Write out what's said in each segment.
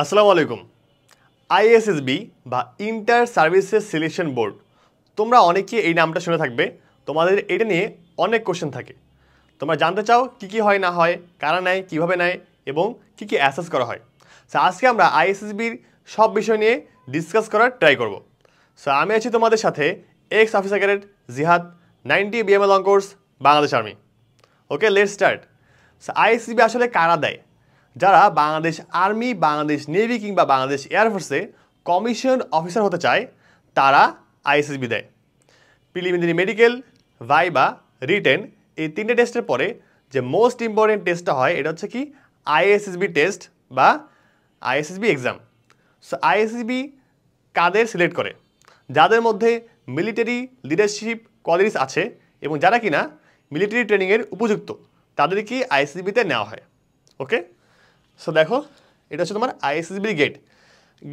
আসসালামু আলাইকুম। আইএসএসবি বা ইন্টার সার্ভিসেস সিলেকশন বোর্ড, তোমরা অনেকে এই নামটা শুনে থাকবে। তোমাদের এটা নিয়ে অনেক কোশ্চেন থাকে। তোমরা জানতে চাও কি কি হয় না হয়, কারা নেয়, কীভাবে নেয় এবং কি কি অ্যাসেস করা হয়। সো আজকে আমরা আইএসএসবির সব বিষয় নিয়ে ডিসকাস করার ট্রাই করব। সো আমি আছি তোমাদের সাথে এক্স অফিসার ক্যাডেট জিহাদ, 90 BML on course, Bangladesh army. Okay, let's start. So ISSB আসলে কারা দেয়? যারা বাংলাদেশ আর্মি, বাংলাদেশ নেভি কিংবা বাংলাদেশ এয়ারফোর্সে কমিশন অফিসার হতে চায় তারা আইএসএসবি দেয়। প্রিলিমিনারি মেডিকেল, ভাইবা, রিটেন এই তিনটে টেস্টের পরে যে মোস্ট ইম্পর্টেন্ট টেস্টটা হয় এটা হচ্ছে কি আইএসএসবি টেস্ট বা আইএসএসবি এক্সাম। সো আইএসএসবি কাদের সিলেক্ট করে? যাদের মধ্যে মিলিটারি লিডারশিপ কোয়ালিটিস আছে এবং যারা কিনা মিলিটারি ট্রেনিংয়ের উপযুক্ত তাদেরকেই আইএসএসবিতে নেওয়া হয়। ওকে, সো দেখো এটা হচ্ছে তোমার আইএসএসবি গেট।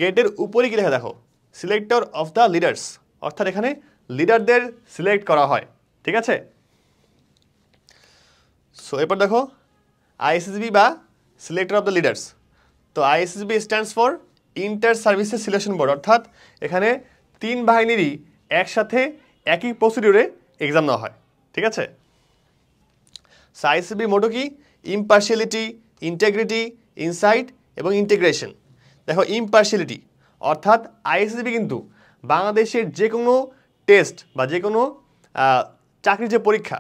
গেটের উপরে কি লেখা দেখো, সিলেক্টর অফ দ্য লিডার্স, অর্থাৎ এখানে লিডারদের সিলেক্ট করা হয়। ঠিক আছে, সো এরপর দেখো আইএসএসবি বা সিলেক্টর অফ দ্য লিডার্স। তো ISSB stands for inter services selection board, অর্থাৎ এখানে তিন বাহিনীরই একসাথে একই প্রসিডিউরে এক্সাম নেওয়া হয়। ঠিক আছে, সো আইএসএসবি মোটো কি ইম্পার্শিয়ালিটি, ইন্টেগ্রিটি, ইনসাইট এবং ইন্টিগ্রেশন। দেখো ইম্পার্শিয়ালিটি অর্থাৎ আইএসএসবি কিন্তু বাংলাদেশের যে কোনো টেস্ট বা যে কোনো চাকরির যে পরীক্ষা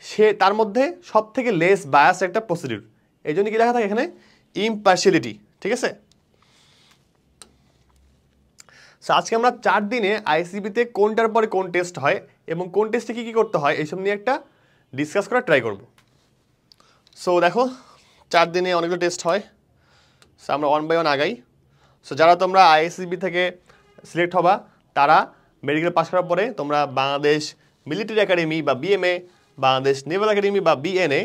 সে তার মধ্যে সব থেকে লেস বায়াস একটা প্রসিডিউর, এই জন্য কি লেখা থাকে এখানে ইম্পার্শিয়ালিটি। ঠিক আছে, সো আজকে আমরা 4 দিনে আইএসএসবিতে কোনটার পরে কোন টেস্ট হয় এবং কোন টেস্টে কী কী করতে হয় এইসব নিয়ে একটা ডিসকাস করার ট্রাই করব। সো দেখো 4 দিনে অনেকগুলো টেস্ট হয়। সো আমরা 1 বাই 1 আগাই। সো যারা তোমরা আইএসএসবি থেকে সিলেক্ট হবা তারা মেডিকেল পাস করার পরে তোমরা বাংলাদেশ মিলিটারি একাডেমি বা বিএমএ, বাংলাদেশ নেভাল একাডেমি বা বিএনএ,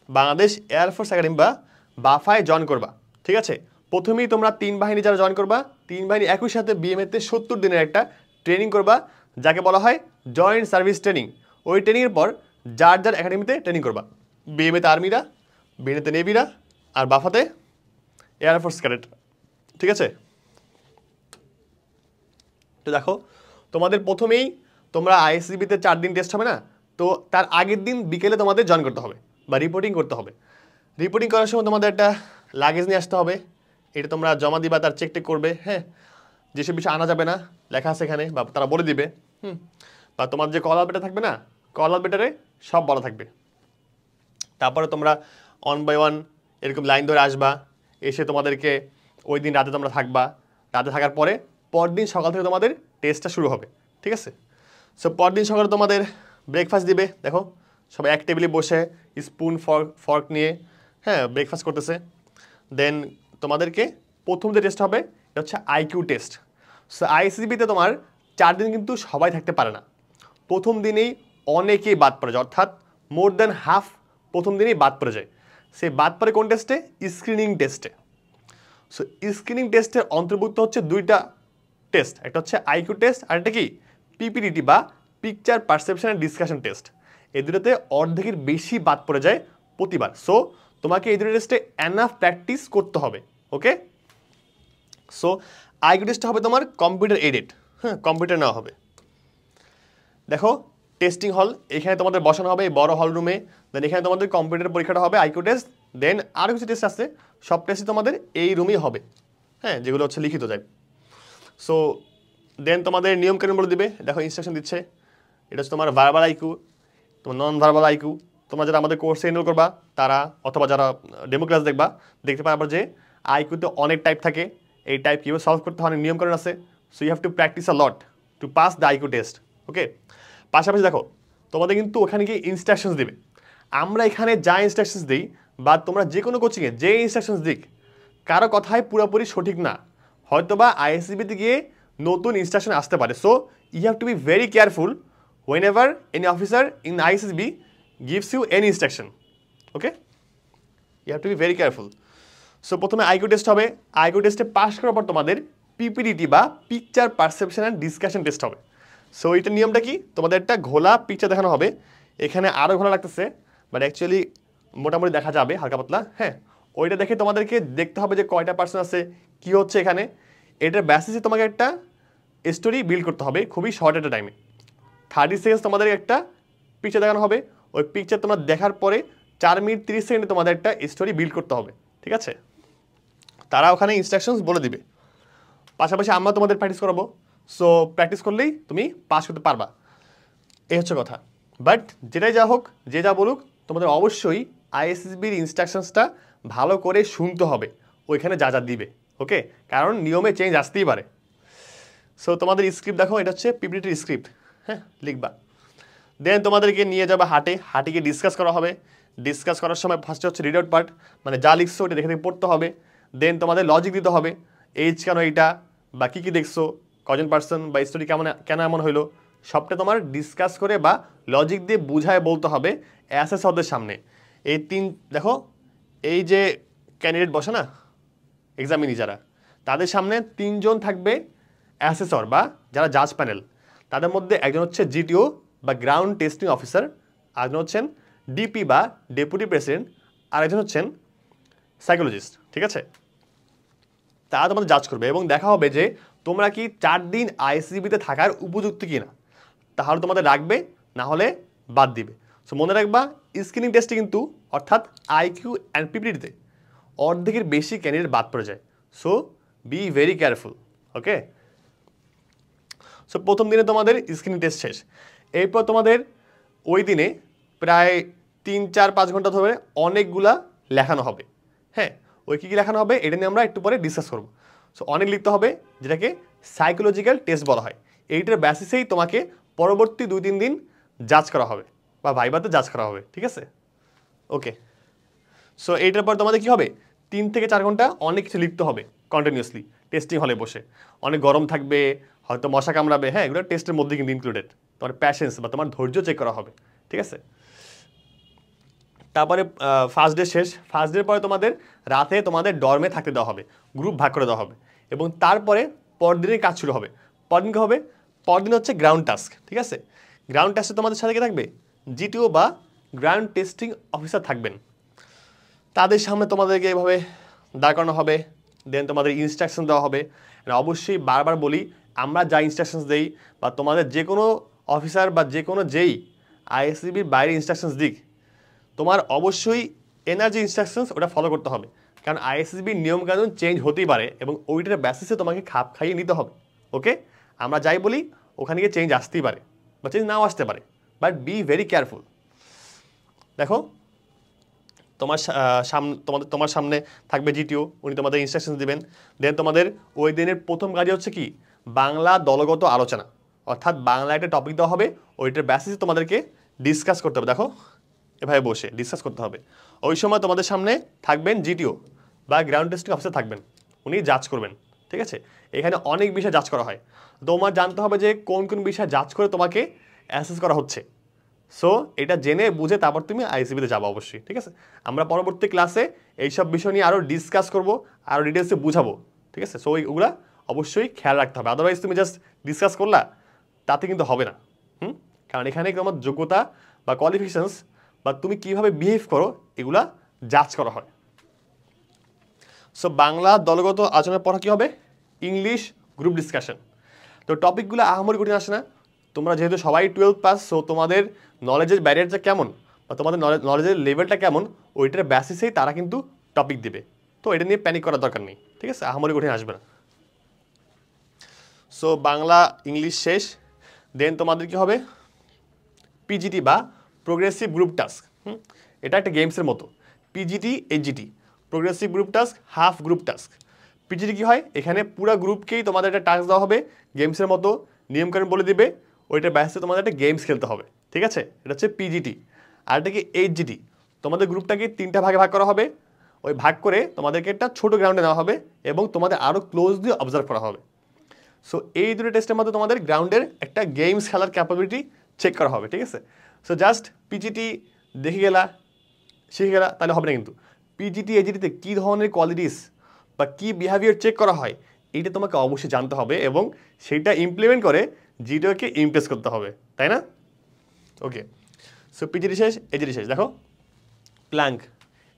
বাংলাদেশ এয়ারফোর্স একাডেমি বা বাফায় জয়েন করবা। ঠিক আছে, প্রথমেই তোমরা 3 বাহিনী যারা জয়েন করবা, 3 বাহিনী একই সাথে বিএমএতে 70 দিনের একটা ট্রেনিং করবা, যাকে বলা হয় জয়েন্ট সার্ভিস ট্রেনিং। ওই ট্রেনিংয়ের পর যার যার একাডেমিতে ট্রেনিং করবা। বিএমএতে আর্মিরা, বিএনএতে নেভিরা আর বাফাতে এয়ারফোর্স ক্যাডেট। ঠিক আছে, তো দেখো তোমাদের প্রথমেই তোমরা আইএসএসবিতে 4 দিন টেস্ট হবে না, তো তার আগের দিন বিকেলে তোমাদের জয়েন করতে হবে বা রিপোর্টিং করতে হবে। রিপোর্টিং করার সময় তোমাদের একটা লাগেজ নিয়ে আসতে হবে, এটা তোমরা জমা দিবা, তার চেক টেক করবে। হ্যাঁ, যেসব বিষয় আনা যাবে না লেখা আছে এখানে বা তারা বলে দিবে। বা তোমার যে কল আউট বেটার থাকবে না, কল আউট বেটারে সব বলা থাকবে। তারপরে তোমরা 1 বাই 1 এরকম লাইন ধরে আসবা, এসে তোমাদেরকে ওই দিন রাতে তোমরা থাকবা। রাতে থাকার পরে পরদিন সকাল থেকে তোমাদের টেস্টটা শুরু হবে। ঠিক আছে, সো পরদিন সকালে তোমাদের ব্রেকফাস্ট দিবে। দেখো সবাই এক টেবিলে বসে স্পুন ফর্ক নিয়ে হ্যাঁ ব্রেকফাস্ট করতেছে। দেন তোমাদেরকে প্রথম যে টেস্ট হবে এটা হচ্ছে আইকিউ টেস্ট। সো আইএসএসবিতে তোমার 4 দিন কিন্তু সবাই থাকতে পারে না, প্রথম দিনেই অনেকেই বাদ পড়ে যায়, অর্থাৎ মোর দ্যান হাফ প্রথম দিনেই বাদ পড়ে যায়। সে বাদ পড়ে কোন টেস্টে? স্ক্রিনিং টেস্টে। সো স্ক্রিনিং টেস্টের অন্তর্ভুক্ত হচ্ছে 2টা টেস্ট, একটা হচ্ছে আইকিউ টেস্ট আর একটা কি পিপিডিটি বা picture perception and discussion test. এই দুটোতে অর্ধেকের বেশি বাদ পড়ে যায় প্রতিবার। সো তোমাকে এই দুটো টেস্টে এনাফ প্র্যাকটিস করতে হবে। ওকে, সো আইকিউ টেস্টটা হবে তোমার কম্পিউটার এডেড। হ্যাঁ, কম্পিউটার নেওয়া হবে। দেখো টেস্টিং হল এখানে তোমাদের বসানো হবে এই বড় হল রুমে। দেন এখানে তোমাদের কম্পিউটার পরীক্ষাটা হবে আইকিউ টেস্ট। দেন আরও কিছু টেস্ট আছে, সব টেস্টই তোমাদের এই রুমেই হবে। হ্যাঁ, যেগুলো হচ্ছে লিখিত যায়। সো দেন তোমাদের নিয়মকানুন বলে দিবে। দেখো ইনস্ট্রাকশন দিচ্ছে, এটা হচ্ছে তোমার ভার্বাল আইকিউ, তোমার নন ভার্বাল আইকিউ। তোমরা যারা আমাদের কোর্সে এনরোল করবা তারা অথবা যারা ডেমো ক্লাস দেখবা দেখতে পারবা যে আইকিউতে অনেক টাইপ থাকে, এই টাইপ কীভাবে সলভ করতে হয় অনেক নিয়মকানুন আছে। So you have to practice a lot to pass the IQ test. Okay, পাশাপাশি দেখো তোমাদের কিন্তু ওখানে গিয়ে ইনস্ট্রাকশনস দিবে। আমরা এখানে যা ইনস্ট্রাকশনস দিই বা তোমরা যে কোনো কোচিংয়ে যে ইনস্ট্রাকশনস দিক, কারো কথাই পুরোপুরি সঠিক না, হয়তোবা আইএসএসবিতে গিয়ে নতুন ইনস্ট্রাকশন আসতে পারে। So you have to be very careful whenever any officer in ISSB gives you any instruction. Okay, you have to be very careful. So প্রথমে আইকিউ টেস্ট হবে। আইকিউ টেস্টে পাস করার পর তোমাদের পিপিডিটি বা picture perception and discussion test হবে। So এইটার নিয়মটা কি, তোমাদের একটা ঘোলা পিকচার দেখানো হবে, এখানে আরও ঘোলা লাগতেছে বাট অ্যাকচুয়ালি মোটামুটি দেখা যাবে হালকা পাতলা। হ্যাঁ, ওইটা দেখে তোমাদেরকে দেখতে হবে যে কয়টা পার্সন আছে, কি হচ্ছে এখানে, এটার বেসিসে তোমাকে একটা স্টোরি বিল্ড করতে হবে খুবই শর্ট একটা টাইমে। 30 সেকেন্ডস তোমাদের একটা পিকচার দেখানো হবে, ওই পিকচার তোমরা দেখার পরে 4 মিনিট 30 সেকেন্ডে তোমাদের একটা স্টোরি বিল্ড করতে হবে, ঠিক আছে? তারা ওখানে ইনস্ট্রাকশনস বলে দিবে, পাশাপাশি আমরা তোমাদের প্র্যাকটিস করাবো। সো প্র্যাকটিস করলেই তুমি পাস করতে পারবা, এই হচ্ছে কথা। বাট যেটাই যা হোক, যে যা বলুক, তোমাদের অবশ্যই আইএসএসবির ইনস্ট্রাকশনসটা ভালো করে শুনতে হবে ওইখানে যা যা দিবে, ওকে? কারণ নিয়মে চেঞ্জ আসতেই পারে। সো তোমাদের স্ক্রিপ্ট দেখো, এটা হচ্ছে পিপিটির স্ক্রিপ্ট, হ্যাঁ, লিখবা। দেন তোমাদেরকে নিয়ে যাবে হাটে গিয়ে ডিসকাস করা হবে। ডিসকাস করার সময় ফার্স্টে হচ্ছে রিড আউট পার্ট, মানে যা লিখছো ওটা দেখে দেখে পড়তে হবে। দেন তোমাদের লজিক দিতে হবে, এইজ কেন এইটা, বা কী কী দেখছো, কজন পার্সন, বা স্টোরি কেন এমন হইলো, সবটা তোমার ডিসকাস করে বা লজিক দিয়ে বুঝায় বলতে হবে অ্যাসেসরদের সামনে। এই দেখো, এই যে ক্যান্ডিডেট বসে না, এক্সামিনি যারা, তাদের সামনে 3 জন থাকবে অ্যাসেসর বা যারা জাজ প্যানেল। তাদের মধ্যে একজন হচ্ছে জিটিও বা গ্রাউন্ড টেস্টিং অফিসার, আরেকজন হচ্ছেন ডিপি বা ডেপুটি প্রেসিডেন্ট, আর একজন হচ্ছেন সাইকোলজিস্ট, ঠিক আছে? তারা তোমাদের জাজ করবে এবং দেখা হবে যে তোমরা কি 4 দিন আইসিবিতে থাকার উপযুক্ত কি না, তাহলে তোমাদের রাখবে, না হলে বাদ দিবে। সো মনে রাখবা, স্ক্রিনিং টেস্টে কিন্তু অর্থাৎ আইকিউ অ্যান্ড পিপিটিতে অর্ধেকের বেশি ক্যান্ডিডেট বাদ পড়ে যায়। সো বি ভেরি কেয়ারফুল, ওকে? সো প্রথম দিনে তোমাদের স্ক্রিনিং টেস্ট শেষ, এরপর তোমাদের ওই দিনে প্রায় 3-4-5 ঘন্টা ধরে অনেকগুলা লেখানো হবে। হ্যাঁ, ওই কী কী লেখানো হবে এটা নিয়ে আমরা একটু পরে ডিসকাস করব। সো অনেক লিখতে হবে, যেটাকে সাইকোলজিক্যাল টেস্ট বলা হয়। এইটার বেসিসেই তোমাকে পরবর্তী 2-3 দিন জাজ করা হবে বা ভাইভাতে জাজ করা হবে, ঠিক আছে? ওকে। সো এইটার পর তোমাদের কী হবে, 3 থেকে 4 ঘন্টা অনেক কিছু লিখতে হবে কন্টিনিউয়াসলি টেস্টিং হলে বসে। অনেক গরম থাকবে, হয়তো মশা কামড়াবে, হ্যাঁ, এগুলো টেস্টের মধ্যে কিন্তু ইনক্লুডেড। তোমার প্যাশেন্স বা তোমার ধৈর্য চেক করা হবে, ঠিক আছে? তারপরে ফার্স্ট ডে শেষ, ফার্স্ট ডের পরে তোমাদের রাতে তোমাদের ডর্মে থাকতে দেওয়া হবে, গ্রুপ ভাগ করে দেওয়া হবে, এবং তারপরে পরদিনের কাজ শুরু হবে। পরদিন কী হবে, পরদিন হচ্ছে গ্রাউন্ড টাস্ক, ঠিক আছে? গ্রাউন্ড টাস্কে তোমাদের সাথে কে থাকবে, জিটিও বা গ্রাউন্ড টেস্টিং অফিসার থাকবেন। তাদের সামনে তোমাদেরকে এভাবে দাঁড় করানো হবে, দেন তোমাদের ইনস্ট্রাকশন দেওয়া হবে। অবশ্যই বারবার বলি, আমরা যা ইনস্ট্রাকশনস দেই বা তোমাদের যে কোনো অফিসার বা যে কোনো যেই আইএসসিবির বাইরে ইনস্ট্রাকশনস দিক, তোমার অবশ্যই এনার্জি ইনস্ট্রাকশনস ওটা ফলো করতে হবে। কারণ আইএসসিবির নিয়মকানুন চেঞ্জ হতেই পারে এবং ওইটার বেসিসে তোমাকে খাপ খাইয়ে নিতে হবে, ওকে? আমরা যাই বলি ওখানে গিয়ে চেঞ্জ আসতেই পারে বা চেঞ্জ নাও আসতে পারে, বাট বি ভেরি কেয়ারফুল। দেখো, তোমার সামনে থাকবে জিটিও, উনি তোমাদের ইনস্ট্রাকশন দিবেন। দেন তোমাদের ওই দিনের প্রথম কাজই হচ্ছে কি, বাংলা দলগত আলোচনা, অর্থাৎ বাংলা একটা টপিক দেওয়া হবে, ওইটার বেসিসে তোমাদেরকে ডিসকাস করতে হবে। দেখো, এভাবে বসে ডিসকাস করতে হবে। ওই সময় তোমাদের সামনে থাকবেন জিটিও বা গ্রাউন্ড টেস্টিং অফিসার থাকবেন, উনি জাজ করবেন, ঠিক আছে? এখানে অনেক বিষয় জাজ করা হয়, তোমার জানতে হবে যে কোন কোন বিষয় জাজ করে তোমাকে অ্যাসেস করা হচ্ছে। সো এটা জেনে বুঝে তারপর তুমি আইসিবিতে যাবো অবশ্যই, ঠিক আছে? আমরা পরবর্তী ক্লাসে এইসব বিষয় নিয়ে আরও ডিসকাস করবো, আরও ডিটেলসে বুঝাবো, ঠিক আছে? সো ওইগুলা অবশ্যই খেয়াল রাখতে হবে, আদারওয়াইজ তুমি জাস্ট ডিসকাস করলা, তাতে কিন্তু হবে না। কারণ এখানে তোমার যোগ্যতা বা কোয়ালিফিকেশনস বা তুমি কীভাবে বিহেভ করো এগুলা জাজ করা হয়। সো বাংলা দলগত আলোচনার পর কী হবে, ইংলিশ গ্রুপ ডিসকাশন। তো টপিকগুলো আহামরি কঠিন আসে না, তোমরা যেহেতু সবাই 12 পাস, সো তোমাদের নলেজের ব্যারিয়ারটা কেমন বা তোমাদের নলেজের লেভেলটা কেমন, ওইটার বেসিসেই তারা কিন্তু টপিক দিবে। তো এটা নিয়ে প্যানিক করার দরকার নেই, ঠিক আছে? আহামরি কঠিন আসবে না। সো বাংলা ইংলিশ শেষ, দেন তোমাদের কী হবে, পিজিটি বা প্রোগ্রেসিভ গ্রুপ টাস্ক। এটা একটা গেমসের মতো, PGT HGT, progressive group task, half group task. PGT কী হয়, এখানে পুরো গ্রুপকেই তোমাদের একটা টাস্ক দেওয়া হবে, গেমসের মতো নিয়মকানুন বলে দিবে, ওইটার বেসিসে তোমাদের একটা গেমস খেলতে হবে, ঠিক আছে? এটা হচ্ছে পিজিটি। আর এটা কি এইচজিটি, তোমাদের গ্রুপটাকে 3টা ভাগে ভাগ করা হবে, ওই ভাগ করে তোমাদেরকে একটা ছোটো গ্রাউন্ডে নেওয়া হবে এবং তোমাদের আরও ক্লোজলি অবজার্ভ করা হবে। সো এই দুটো টেস্টের মধ্যে তোমাদের গ্রাউন্ডের একটা গেমস খেলার ক্যাপাবিলিটি চেক করা হবে, ঠিক আছে? সো জাস্ট পিজিটি দেখে গেলা, শিখে গেলা, তাহলে হবে না। কিন্তু পিজিটি এইচজিটিতে কী ধরনের কোয়ালিটিস বা কী বিহেভিয়ার চেক করা হয়, এইটা তোমাকে অবশ্যই জানতে হবে এবং সেইটা ইমপ্লিমেন্ট করে জিটিওকে ইমপ্রেস করতে হবে, তাই না? ওকে, সো পিজিটি শেষ, এইচজিটি শেষ। দেখো, প্ল্যাঙ্ক,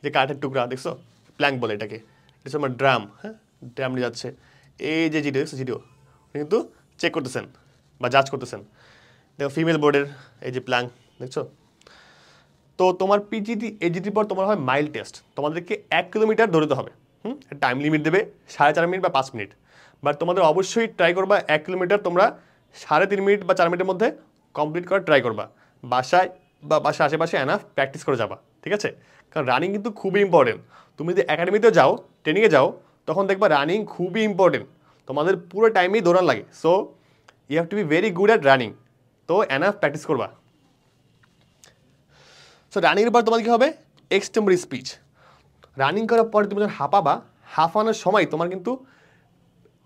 যে কাঠের টুকরা দেখছো, প্ল্যাঙ্ক বলে এটাকে, এটা আমার ড্রাম, হ্যাঁ, টাইম নিয়ে যাচ্ছে, এই যে জিডিও কিন্তু চেক করতেছেন বা জাজ করতেছেন। দেখো ফিমেল বোর্ডের এই যে প্ল্যাং দেখছো। তো তোমার পিজিটি এজিটির পর তোমার হয় মাইল টেস্ট, তোমাদেরকে 1 কিলোমিটার দৌড়তে হবে। টাইম লিমিট দেবে 4.5 মিনিট বা 5 মিনিট, বাট তোমাদের অবশ্যই ট্রাই করবা 1 কিলোমিটার তোমরা 3.5 মিনিট বা 4 মিনিটের মধ্যে কমপ্লিট করার ট্রাই করবা। বাসায় বা বাসার আশেপাশে এনাফ প্র্যাকটিস করে যাবা, ঠিক আছে? কারণ রানিং কিন্তু খুবই ইম্পর্টেন্ট। তুমি যদি একাডেমিতে যাও, ট্রেনিংয়ে যাও, তখন দেখবা রানিং খুবই ইম্পর্টেন্ট, তোমাদের পুরো টাইমেই দৌড়ান লাগে। So you have to be very good at running, তো এনাফ প্র্যাকটিস করবা। সো রানিংয়ের পর তোমার কী হবে? এক্সটেম্পোরারি স্পিচ। রানিং করার পরে তুমি যখন হাঁপাবা, হাঁপানোর সময় তোমার কিন্তু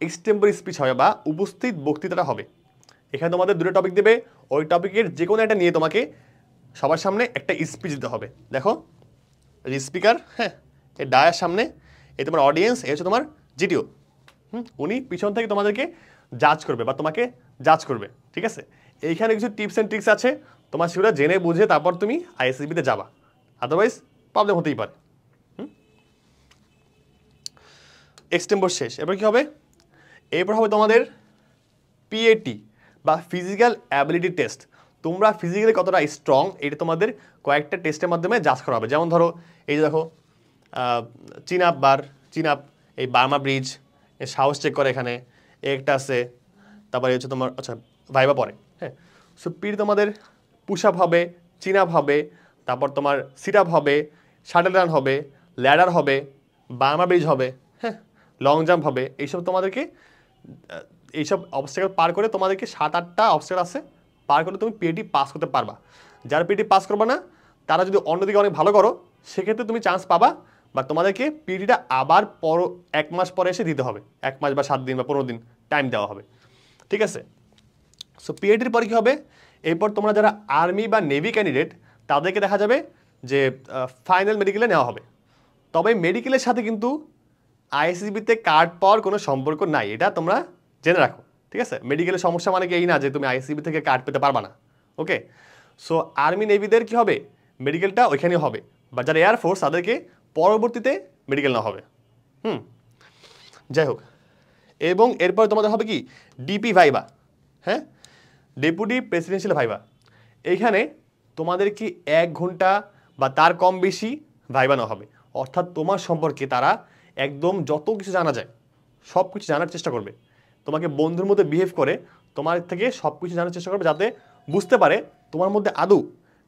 এক্সটেম্পোরারি স্পিচ হবে বা উপস্থিত বক্তৃতাটা হবে। এখানে তোমাদের দুটো টপিক দেবে, ওই টপিকের যে কোনো একটা নিয়ে তোমাকে সবার সামনে একটা স্পিচ দিতে হবে। দেখো স্পিকার, হ্যাঁ, এই ডায়ার সামনে, এই তোমার অডিয়েন্স, এই হচ্ছে তোমার জিটিও। উনি পিছন থেকে তোমাদেরকে জাজ করবে বা তোমাকে জাজ করবে, ঠিক আছে? এইখানে কিছু টিপস অ্যান্ড ট্রিক্স আছে, তোমার সেগুলো জেনে বুঝে তারপর তুমি আইএসসিবিতে যাবা, আদারওয়াইজ প্রবলেম হতেই পারে। এক্সটেম্পোর শেষ, এবার কী হবে? এরপর হবে তোমাদের পিএটি বা ফিজিক্যাল অ্যাবিলিটি টেস্ট। তোমরা ফিজিক্যালি কতটা স্ট্রং এটা তোমাদের কয়েকটা টেস্টের মাধ্যমে জাজ করা হবে। যেমন ধরো এই যে দেখো চিন আপ, এই বার্মা ব্রিজ, সাহস চেক করে এখানে একটা আছে, তারপরে হচ্ছে তোমার আচ্ছা ভাইবা পরে, হ্যাঁ। সো পিটি তোমাদের পুশ আপ হবে, চিন আপ হবে, তারপর তোমার সিট আপ হবে, শাটল রান হবে, ল্যাডার হবে, বার্মা ব্রিজ হবে, হ্যাঁ, লং জাম্প হবে। এইসব তোমাদেরকে এইসব অবস্টাকেল পার করে তোমাদেরকে 7-8টা অবস্টাকেল আছে, পার করে তুমি পিএটি পাস করতে পারবা। যারা পিএটি পাস করবা না, তারা যদি অন্যদিকে অনেক ভালো করো, সেক্ষেত্রে তুমি চান্স পাবা, বা তোমাদেরকে পিএটিটা আবার 1 মাস পরে এসে দিতে হবে। 1 মাস বা 7 দিন বা 15 দিন টাইম দেওয়া হবে, ঠিক আছে? সো পিএটির পরে কী হবে? এরপর তোমরা যারা আর্মি বা নেভি ক্যান্ডিডেট, তাদেরকে দেখা যাবে যে ফাইনাল মেডিকেলে নেওয়া হবে। তবে মেডিকেলের সাথে কিন্তু আইএসসিবিতে কার্ড পাওয়ার কোনো সম্পর্ক নাই, এটা তোমরা জেনে রাখো, ঠিক আছে? মেডিকেলের সমস্যা মানে কি এই না যে তুমি আইএসসিবি থেকে কার্ড পেতে পারবা না, ওকে? সো আর্মি নেভিদের কী হবে? মেডিকেলটা ওইখানেই হবে, বা যারা এয়ারফোর্স তাদেরকে পরবর্তীতে মেডিকেল নেওয়া হবে। যাই হোক, এবং এরপর তোমাদের হবে কি ডিপি ভাইবা, হ্যাঁ, ডেপুটি প্রেসিডেন্সিয়াল ভাইবা। এইখানে তোমাদের কি 1 ঘন্টা বা তার কম বেশি ভাইবা নেওয়া হবে, অর্থাৎ তোমার সম্পর্কে তারা একদম যত কিছু জানা যায় সব কিছু জানার চেষ্টা করবে, তোমাকে বন্ধুর মধ্যে বিহেভ করে তোমার থেকে সব কিছু জানার চেষ্টা করবে, যাতে বুঝতে পারে তোমার মধ্যে আদৌ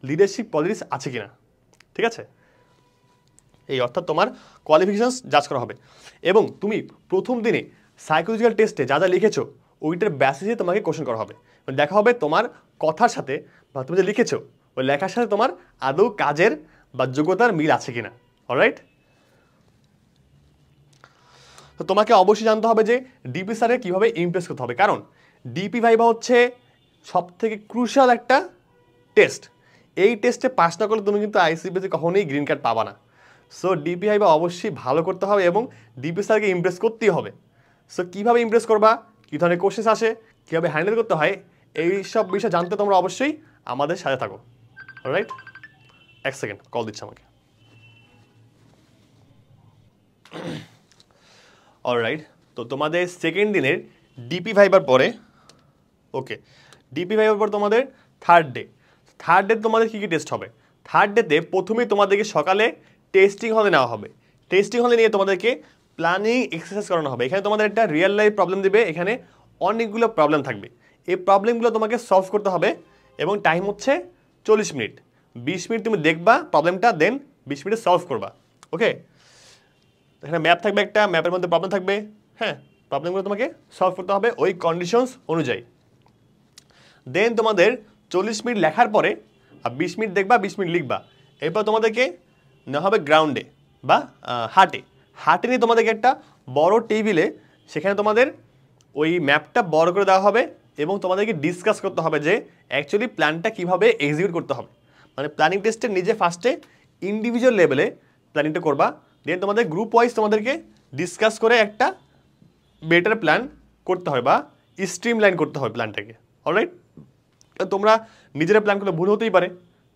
লিডারশিপ কোয়ালিটিস আছে কিনা, ঠিক আছে? এই অর্থাৎ তোমার কোয়ালিফিকেশনস জাজ করা হবে। এবং তুমি প্রথম দিনে সাইকোলজিক্যাল টেস্টে যা যা লিখেছো ওইটার বেসিসে তোমাকে কোশ্চেন করা হবে। দেখা হবে তোমার কথার সাথে বা তুমি যে লিখেছো ওই লেখার সাথে তোমার আদৌ কাজের বা যোগ্যতার মিল আছে কিনা, অলরাইট? তো তোমাকে অবশ্যই জানতে হবে যে ডিপি স্যারের কীভাবে ইমপ্রেস করতে হবে, কারণ ডিপি ভাইবা হচ্ছে সবথেকে ক্রুশাল একটা টেস্ট। এই টেস্টে পাস না করলে তুমি কিন্তু আইসিবিতে কখনোই গ্রিন কার্ড পাবা না। সো ডিপি ভাইবা অবশ্যই ভালো করতে হবে এবং ডিপি স্যারকে ইমপ্রেস করতেই হবে। সো কীভাবে ইমপ্রেস করবা, কী ধরনের কোশ্চেন আসে, কীভাবে হ্যান্ডেল করতে হয়, এই সব বিষয় জানতে তোমরা অবশ্যই আমাদের সাথে থাকো, অলরাইট? 1 সেকেন্ড, কল দিচ্ছে আমাকে। অলরাইট, তো তোমাদের সেকেন্ড দিনের ডিপি ভাইবার পরে, ওকে, ডিপি ভাইবার পর তোমাদের থার্ড ডে তোমাদের কী কী টেস্ট হবে? থার্ড ডেতে প্রথমেই তোমাদেরকে সকালে টেস্টিং হলে নেওয়া হবে। টেস্টিং হলে নিয়ে তোমাদেরকে প্ল্যানিং এক্সারসাইজ করানো হবে। এখানে তোমাদের একটা রিয়েল লাইফ প্রবলেম দেবে, এখানে অনেকগুলো প্রবলেম থাকবে, এই প্রবলেমগুলো তোমাকে সলভ করতে হবে এবং টাইম হচ্ছে 40 মিনিট। 20 মিনিট তুমি দেখবা প্রবলেমটা, দেন 20 মিনিটে সলভ করবা, ওকে? এখানে ম্যাপ থাকবে, একটা ম্যাপের মধ্যে প্রবলেম থাকবে, হ্যাঁ, প্রবলেমগুলো তোমাকে সলভ করতে হবে ওই কন্ডিশনস অনুযায়ী। দেন তোমাদের 40 মিনিট লেখার পরে 20 মিনিট দেখবা, 20 মিনিট লিখবা। এরপর তোমাদেরকে নেওয়া হবে গ্রাউন্ডে বা হাটে নিয়ে তোমাদেরকে একটা বড় টেবিলে, সেখানে তোমাদের ওই ম্যাপটা বড় করে দেওয়া হবে এবং তোমাদেরকে ডিসকাস করতে হবে যে অ্যাকচুয়ালি প্ল্যানটা কীভাবে এক্সিকিউট করতে হবে। মানে প্ল্যানিং টেস্টে নিজে ফার্স্টে ইন্ডিভিজুয়াল লেভেলে প্ল্যানিংটা করবা, দেন তোমাদের গ্রুপ ওয়াইজ তোমাদেরকে ডিসকাস করে একটা বেটার প্ল্যান করতে হয় বা স্ট্রিম লাইন করতে হয় প্ল্যানটাকে, অলরাইট? তোমরা নিজেরা প্ল্যান করলে ভুল হতেই পারে,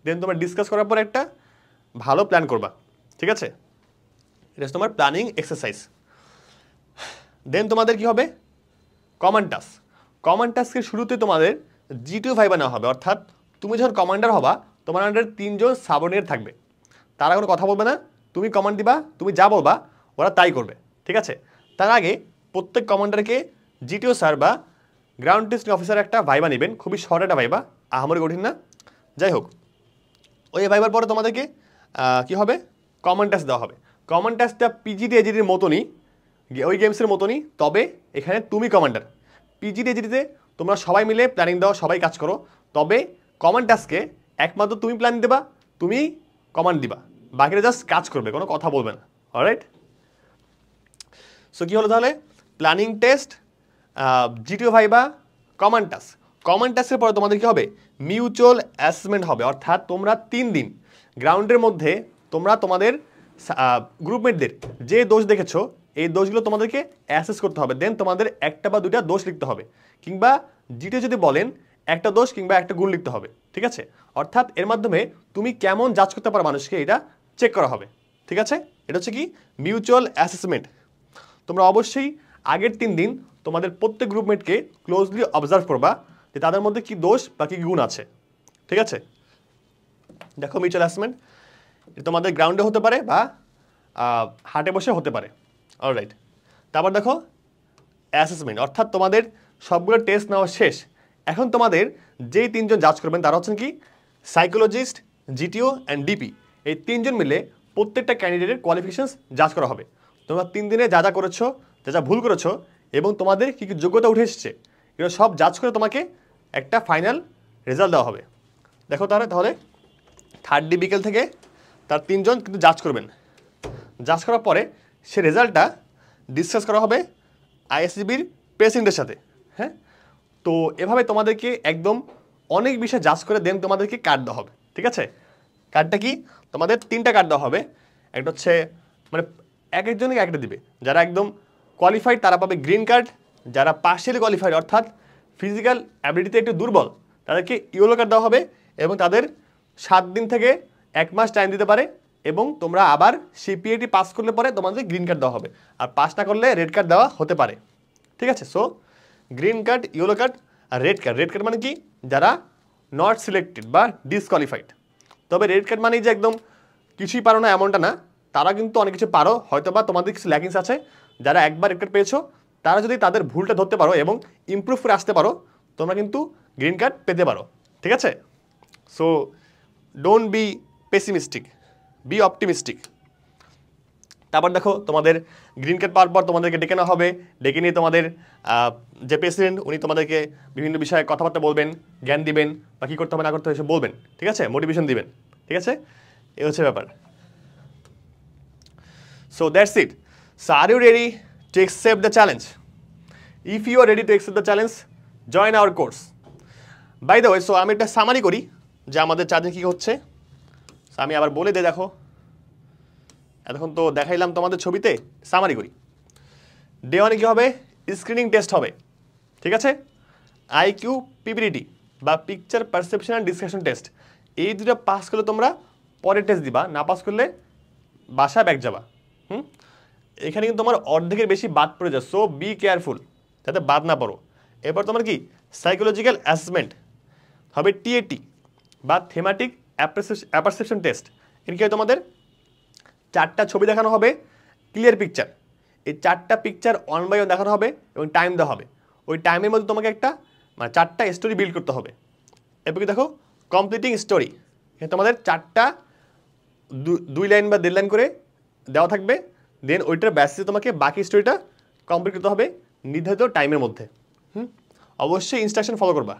দেন তোমরা ডিসকাস করার পর একটা ভালো প্ল্যান করবা, ঠিক আছে? এটা তোমার প্ল্যানিং এক্সারসাইজ। দেন তোমাদের কি হবে, কমান্ড টাস্ক। কমান্ড টাস্কের শুরুতে তোমাদের জিটিও ভাইবা নেওয়া হবে, অর্থাৎ তুমি যখন কমান্ডার হবা তোমার আন্ডারে 3 জন সাবঅর্ডিনেট থাকবে, তারা কোনো কথা বলবে না, তুমি কমান্ড দিবা, তুমি যা বলবা ওরা তাই করবে, ঠিক আছে। তার আগে প্রত্যেক কমান্ডারকে জিটিও স্যার বা গ্রাউন্ড টেস্টিং অফিসার একটা ভাইবা নেবেন, খুবই শর্ট একটা ভাইবা, আহামরি কঠিন না। যাই হোক, ওই ভাইবার পরে তোমাদেরকে কি হবে, কমান্ড টাস্ক দেওয়া হবে। কমান্ড টাস্কটা পিজিটি এজিটির মতনই, ওই গেমসের মতনই, তবে এখানে তুমি কমান্ডার। পিজিটি এজিটিতে তোমরা সবাই মিলে প্ল্যানিং দাও, সবাই কাজ করো, তবে কমান্ড টাস্কে একমাত্র তুমি প্ল্যান দেবা, তুমি কমান্ড দিবা, বাকিরা জাস্ট কাজ করবে, কোনো কথা বলবে না। অলরাইট, সো কী হলো তাহলে, planning test, জিটিও viva, command task. Command টাস্কের পরে তোমাদের কী হবে, মিউচুয়াল অ্যাসেসমেন্ট হবে, অর্থাৎ তোমরা 3 দিন গ্রাউন্ডের মধ্যে তোমরা তোমাদের গ্রুপমেটদের যে দোষ দেখেছো এই দোষগুলো তোমাদেরকে অ্যাসেস করতে হবে, দেন তোমাদের একটা বা দুটা দোষ লিখতে হবে, কিংবা জিটিও যদি বলেন একটা দোষ কিংবা একটা গুণ লিখতে হবে, ঠিক আছে। অর্থাৎ এর মাধ্যমে তুমি কেমন জাজ করতে পারো মানুষকে এটা চেক করা হবে, ঠিক আছে। এটা হচ্ছে কি মিউচুয়াল অ্যাসেসমেন্ট। তোমরা অবশ্যই আগের 3 দিন তোমাদের প্রত্যেক গ্রুপমেটকে ক্লোজলি অবজার্ভ করবা যে তাদের মধ্যে কি দোষ বা কী গুণ আছে, ঠিক আছে। দেখো মিউচুয়াল অ্যাসেসমেন্ট এটা তোমাদের গ্রাউন্ডে হতে পারে বা হাটে বসে হতে পারে। অলরাইট, তারপর দেখো অ্যাসেসমেন্ট, অর্থাৎ তোমাদের সবগুলো টেস্ট নেওয়া শেষ। এখন তোমাদের যেই 3 জন জাজ করবেন তারা হচ্ছেন কি সাইকোলজিস্ট, জিটিও অ্যান্ড ডিপি। এই 3 জন মিলে প্রত্যেকটা ক্যান্ডিডেটের কোয়ালিফিকেশনস জাজ করা হবে। তোমরা 3 দিনে যা যা করেছো, যা যা ভুল করেছো এবং তোমাদের কী কী যোগ্যতা উঠে এসেছে এগুলো সব জাজ করে তোমাকে একটা ফাইনাল রেজাল্ট দেওয়া হবে। দেখো তাহলে 3rd ডে বিকেল থেকে তার 3 জন কিন্তু জাজ করবেন। জাজ করার পরে সে রেজাল্টটা ডিসকাস করা হবে আইএসসিবির প্রেসিডেন্টের সাথে, হ্যাঁ। তো এভাবে তোমাদেরকে একদম অনেক বিষয় জাজ করে দেন তোমাদেরকে কার্ড দেওয়া হবে, ঠিক আছে। কার্ডটা কি, তোমাদের 3টা কার্ড দেওয়া হবে। একটা হচ্ছে মানে এক একজনকে একটা দিবে, যারা একদম কোয়ালিফাইড তারা পাবে গ্রিন কার্ড, যারা পার্শিয়ালি কোয়ালিফাইড অর্থাৎ ফিজিক্যাল অ্যাবিলিটিতে একটু দুর্বল তাদেরকে ইয়েলো কার্ড দেওয়া হবে, এবং তাদের 7 দিন থেকে 1 মাস টাইম দিতে পারে, এবং তোমরা আবার সিপিএটি পাস করলে পরে তোমাদের গ্রিন কার্ড দেওয়া হবে, আর পাস না করলে রেড কার্ড দেওয়া হতে পারে, ঠিক আছে। So green card, yellow card আর রেড কার্ড। রেড কার্ড মানে কি, যারা নট সিলেক্টেড বা ডিসকোয়ালিফাইড। তবে রেড কার্ড মানে যে একদম কিছুই পারো না এমনটা না, তারা কিন্তু অনেক কিছু পারো, হয়তো বা তোমাদের কিছু ল্যাকিংস আছে। যারা একবার রেড কার্ড পেয়েছো তারা যদি তাদের ভুলটা ধরতে পারো এবং ইমপ্রুভ করে আসতে পারো, তোমরা কিন্তু গ্রিন কার্ড পেতে পারো, ঠিক আছে। So don't be pessimistic, B optimistic. তারপর দেখো তোমাদের গ্রিন কার্ড পাওয়ার পর তোমাদেরকে ডেকে নেওয়া হবে, ডেকে নিয়ে তোমাদের যে প্রেসিডেন্ট উনি তোমাদেরকে বিভিন্ন বিষয়ে কথাবার্তা বলবেন, জ্ঞান দিবেন, বা কী করতে হবে না করতে হবে এসব বলবেন, ঠিক আছে, মোটিভেশন দিবেন, ঠিক আছে। এই হচ্ছে ব্যাপার। So that's it. So are you ready to accept the challenge? If you are ready to accept the challenge, join our course. By the way, so আমি একটা সামারি করি যে আমাদের চার্জে কী হচ্ছে। আমি আবার বলে দিই, দেখো এতক্ষণ তো দেখাইলাম তোমাদের ছবিতে, সামারি করি। ডে 1 কী হবে, স্ক্রিনিং টেস্ট হবে, ঠিক আছে। আইকিউ পিপিটি বা picture perception and discussion test, এই দুটো পাস করলে তোমরা পরের টেস্ট দিবা, না পাস করলে বাসায় ব্যাক যাবা। এখানে কিন্তু তোমার অর্ধেকের বেশি বাদ পড়ে যায়, সো বি কেয়ারফুল যাতে বাদ না পড়ো। এরপর তোমার কি সাইকোলজিক্যাল অ্যাসেসমেন্ট হবে, টিএটি বা থেমাটিক অ্যাপারসেপশন টেস্ট। এর কি হয়, তোমাদের 4টা ছবি দেখানো হবে, ক্লিয়ার পিকচার। এই 4টা পিকচার 1 বাই 1 দেখানো হবে এবং টাইম দেওয়া হবে। ওই টাইমের মধ্যে তোমাকে একটা 4টা স্টোরি বিল্ড করতে হবে। এরপর কি দেখো কমপ্লিটিং স্টোরি, এখানে তোমাদের 4টা 2 লাইন বা 1.5 লাইন করে দেওয়া থাকবে, দেন ওইটার বেসিসে তোমাকে বাকি স্টোরিটা কমপ্লিট করতে হবে নির্ধারিত টাইমের মধ্যে। অবশ্যই ইনস্ট্রাকশন ফলো করবা।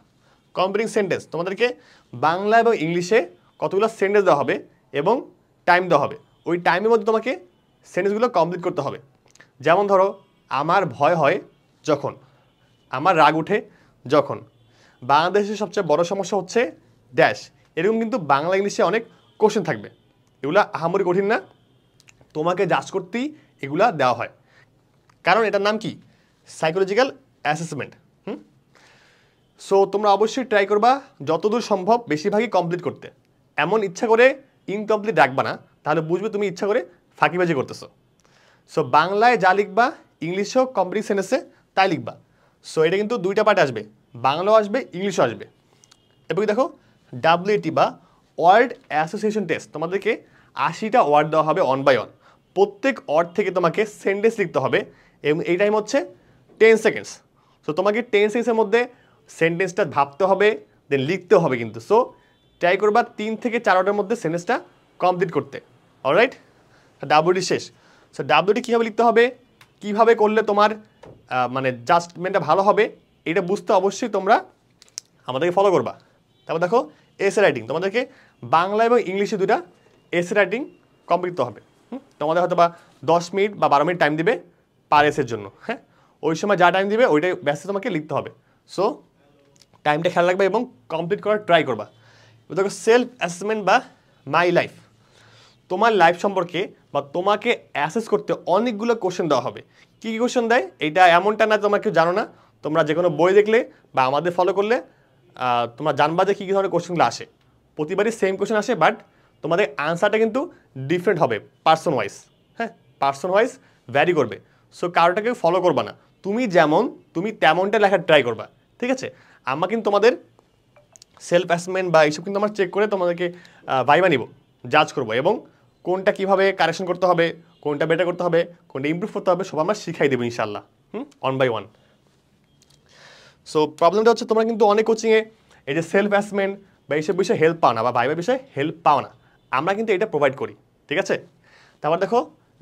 কমপ্লিটিং সেন্টেন্স, তোমাদেরকে বাংলা এবং ইংলিশে কতগুলো সেন্টেন্স দেওয়া হবে এবং টাইম দেওয়া হবে। ওই টাইমের মধ্যে তোমাকে সেন্টেন্সগুলো কমপ্লিট করতে হবে। যেমন ধরো, আমার ভয় হয় যখন, আমার রাগ উঠে যখন, বাংলাদেশের সবচেয়ে বড় সমস্যা হচ্ছে ড্যাশ। এরকম কিন্তু বাংলা ইংলিশে অনেক কোশ্চেন থাকবে, এগুলো আহামরি কঠিন না, তোমাকে জাজ করতেই এগুলা দেওয়া হয়, কারণ এটার নাম কি সাইকোলজিক্যাল অ্যাসেসমেন্ট। সো তোমরা অবশ্যই ট্রাই করবা যতদূর সম্ভব বেশিরভাগই কমপ্লিট করতে। এমন ইচ্ছা করে ইনকমপ্লিট রাখবা না, তাহলে বুঝবে তুমি ইচ্ছা করে ফাঁকিবাজি করতেছো। সো বাংলায় যা লিখবা ইংলিশেও কমপ্লিট সেন্টেন্সে তাই লিখবা। সো এটা কিন্তু দুইটা পার্ট আসবে, বাংলাও আসবে ইংলিশও আসবে। এবং দেখো WAT বা ওয়ার্ড অ্যাসোসিয়েশন টেস্ট, তোমাদেরকে 80টা ওয়ার্ড দেওয়া হবে 1 বাই 1। প্রত্যেক ওয়ার্ড থেকে তোমাকে সেন্টেন্স লিখতে হবে এবং এই টাইম হচ্ছে 10 সেকেন্ডস। সো তোমাকে 10 সেকেন্ডসের মধ্যে সেন্টেন্সটা ভাবতে হবে, দেন লিখতে হবে কিন্তু। সো ট্রাই করবা 3 থেকে 4 ওয়ার্ডের মধ্যে সেন্টেন্সটা কমপ্লিট করতে। অলরাইট, WAT শেষ। সো WAT কীভাবে লিখতে হবে, কীভাবে করলে তোমার মানে জাজমেন্টটা ভালো হবে, এটা বুঝতে অবশ্যই তোমরা আমাদেরকে ফলো করবা। তারপর দেখো এসে রাইটিং, তোমাদেরকে বাংলা এবং ইংলিশে দুটা এসে রাইটিং কমপ্লিট করতে হবে। তোমাদের হয়তো বা 10 মিনিট বা 12 মিনিট টাইম দিবে পার এসের জন্য। হ্যাঁ, ওই সময় যা টাইম দিবে ওইটাই ব্যাসে তোমাকে লিখতে হবে। সো টাইমটা খেয়াল রাখবে এবং কমপ্লিট করার ট্রাই করবা। দেখো সেলফ অ্যাসেসমেন্ট বা মাই লাইফ, তোমার লাইফ সম্পর্কে বা তোমাকে অ্যাসেস করতে অনেকগুলো কোশ্চেন দেওয়া হবে। কী কী কোশ্চেন দেয়, এইটা এমনটা না তোমরা কেউ জানো না, তোমরা যে কোনো বই দেখলে বা আমাদের ফলো করলে তোমরা জানবা যে কী কী ধরনের কোশ্চেনগুলো আসে। প্রতিবারই সেম কোশ্চেন আসে, বাট তোমাদের আনসারটা কিন্তু ডিফারেন্ট হবে পার্সন ওয়াইজ। হ্যাঁ, পার্সন ওয়াইজ ভ্যারি করবে। সো কারোটাকে ফলো করবা না, তুমি যেমন তুমি তেমনটা লেখার ট্রাই করবা। ঠিক আছে, আমরা কিন্তু তোমাদের সেলফ অ্যাসেসমেন্ট বা এইসব কিন্তু আমরা চেক করে তোমাদেরকে ভাইবা নিব, জাজ করবো এবং কোনটা কীভাবে কারেকশন করতে হবে, কোনটা বেটার করতে হবে, কোনটা ইমপ্রুভ করতে হবে সব আমরা শিখাই দেবো ইনশাল্লাহ, 1 বাই 1। সো প্রবলেমটা হচ্ছে তোমরা কিন্তু অনেক কোচিংয়ে এই যে সেলফ অ্যাসেসমেন্ট বা এইসব বিষয়ে হেল্প পাও না বা ভাইবার বিষয়ে হেল্প পাও না, আমরা কিন্তু এটা প্রোভাইড করি। ঠিক আছে, তারপর দেখো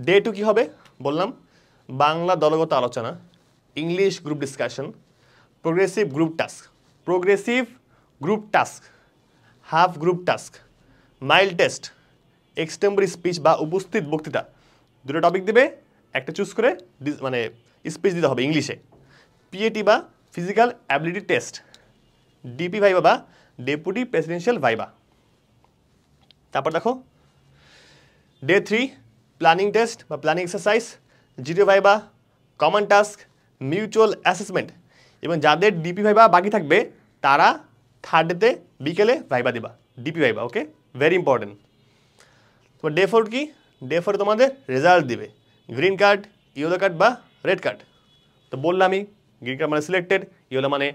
ডে 2 কী হবে বললাম, বাংলা দলগত আলোচনা, English group discussion, progressive group task, half group task, mild test, extemporary speech বা উপস্থিত বক্তৃতা। দুটো টপিক দেবে, একটা চুজ করে মানে স্পিচ দিতে হবে ইংলিশে। PAT বা physical ability test, DP viva বা ডেপুটি প্রেসিডেন্সিয়াল ভাইবা। তারপর দেখো ডে 3 প্ল্যানিং টেস্ট বা planning exercise, GDO viva, common task, mutual assessment এবং যাদের DP ভাইবা বাকি থাকবে তারা থার্ড ডেতে বিকেলে ভাইবা দিবা, DP ভাইবা। ওকে, ভেরি ইম্পর্টেন্ট। তোমার ডে 4 কি, ডে 4 তোমাদের রেজাল্ট দিবে, গ্রিন কার্ড, ইয়েলো কার্ড বা রেড কার্ড। তো বললামই, গ্রিন কার্ড মানে সিলেক্টেড, ইয়েলো মানে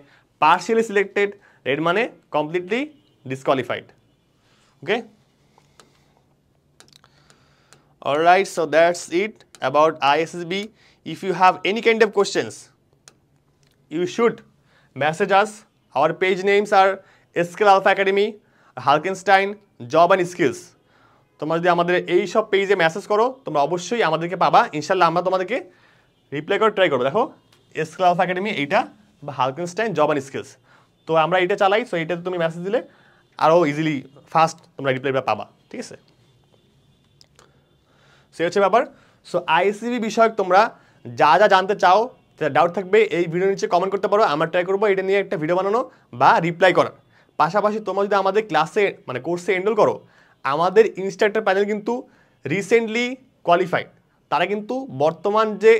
পার্শিয়ালি সিলেক্টেড, রেড মানে completely disqualified. Okay, alright, so that's it about ISSB. If you have any kind of questions, you should message us. Our page names are Skill Alpha Academy, Halkenstein, Job and Skills. তোমরা যদি আমাদের এই সব পেজে message করো তোমরা অবশ্যই আমাদেরকে পাবা, ইনশাল্লাহ আমরা তোমাদেরকে রিপ্লাই করে ট্রাই করবো। দেখো স্কিল আলফা একাডেমি এইটা বা হালকেনস্টাইন জব অ্যান্ড স্কিলস, তো আমরা এটা চালাই। সো এইটাতে তুমি মেসেজ দিলে আরও ইজিলি ফাস্ট তোমরা রিপ্লাইটা পাবা। ঠিক আছে, সে হচ্ছে ব্যাপার। সো ISSB বিষয়ক তোমরা যা যা জানতে চাও, ডাউট থাকবে এই ভিডিও নিচে কমেন্ট করতে পারো, আমরা ট্রাই করবো এটা নিয়ে একটা ভিডিও বানানো বা রিপ্লাই করার। পাশাপাশি তোমরা যদি আমাদের ক্লাসে মানে কোর্সে এনরোল করো, আমাদের ইনস্ট্রাক্টর প্যানেল কিন্তু রিসেন্টলি কোয়ালিফাইড, তারা কিন্তু বর্তমান যে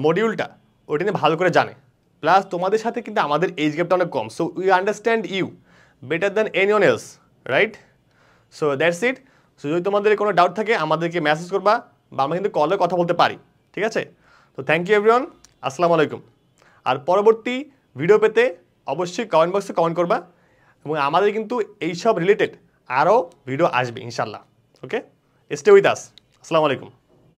মডিউলটা ওইটা নিয়ে ভালো করে জানে, প্লাস তোমাদের সাথে কিন্তু আমাদের এজ গ্যাপটা অনেক কম। So we understand you better than anyone else, right? So that's it. So যদি তোমাদের কোনো ডাউট থাকে আমাদেরকে মেসেজ করবা বা আমরা কিন্তু কলে কথা বলতে পারি। ঠিক আছে, তো থ্যাংক ইউ এভরিওয়ান, আসসালামু আলাইকুম। আর পরবর্তী ভিডিও পেতে অবশ্যই কমেন্ট বক্সে কমেন্ট করবা এবং আমাদের কিন্তু এইসব রিলেটেড আরও ভিডিও আসবে ইনশাল্লাহ। ওকে, স্টে উইথ আস। আসসালামু আলাইকুম।